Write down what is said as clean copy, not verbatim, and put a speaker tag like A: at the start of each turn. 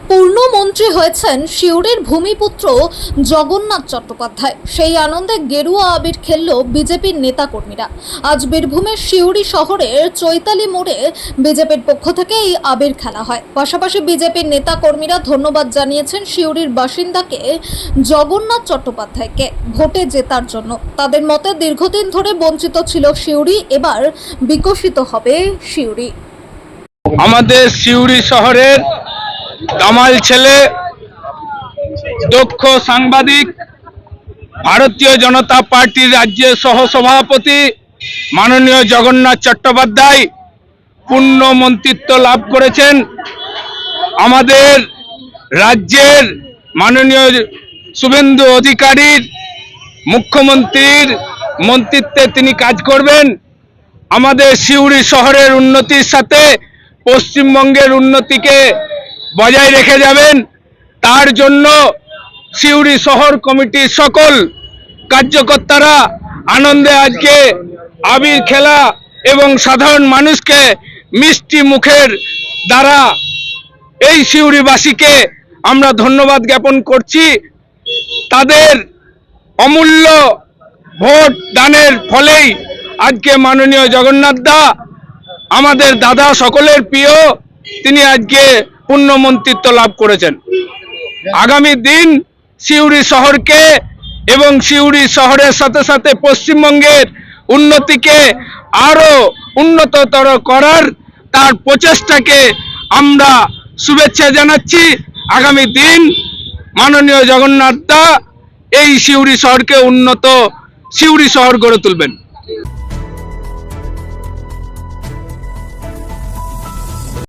A: পূর্ণমন্ত্রী হয়েছেন সিউড়ির ভূমিপুত্র জগন্নাথ চট্টোপাধ্যায়। সেই আনন্দে গেরুয়া আবির খেলল বিজেপির নেতাকর্মীরা। আজ বীরভূমের সিউড়ি শহরের চৈতালি মোড়ে বিজেপির পক্ষ থেকে এই আবির খেলা হয়। পাশাপাশি বিজেপির নেতাকর্মীরা ধন্যবাদ জানিয়েছেন সিউড়ির বাসিন্দাকে জগন্নাথ চট্টোপাধ্যায়কে ভোটে জেতার জন্য। তাদের মতে দীর্ঘদিন ধরে বঞ্চিত ছিল সিউড়ি, এবার বিকশিত হবে সিউড়ি।
B: আমাদের সিউড়ি শহরের কামাল ছেলে, দক্ষ সাংবাদিক, ভারতীয় জনতা পার্টির রাজ্যের সহসভাপতি মাননীয় জগন্নাথ চট্টোপাধ্যায় পূর্ণ মন্ত্রিত্ব লাভ করেছেন। আমাদের রাজ্যের মাননীয় শুভেন্দু অধিকারীর মুখ্যমন্ত্রীর মন্ত্রিত্বে তিনি কাজ করবেন। আমাদের সিউড়ি শহরের উন্নতির সাথে পশ্চিমবঙ্গের উন্নতিকে বজায় রেখে যাবেন। তার জন্য সিউড়ি শহর কমিটির সকল কার্যকর্তারা আনন্দে আজকে আবির খেলা এবং সাধারণ মানুষকে মিষ্টি মুখের দ্বারা এই সিউড়িবাসীকে আমরা ধন্যবাদ জ্ঞাপন করছি। তাদের অমূল্য ভোট দানের ফলেই আজকে মাননীয় জগন্নাথ দা, আমাদের দাদা, সকলের প্রিয়, তিনি আজকে পূর্ণ মন্ত্রিত্ব লাভ করেছেন। আগামী দিন সিউড়ি শহরকে এবং সিউড়ি শহরের সাথে সাথে পশ্চিমবঙ্গের উন্নতিকে আরো উন্নততর করার তার প্রচেষ্টাকে আমরা শুভেচ্ছা জানাচ্ছি। আগামী দিন মাননীয় জগন্নাথ দা এই সিউড়ি শহরকে উন্নত সিউড়ি শহর গড়ে তুলবেন।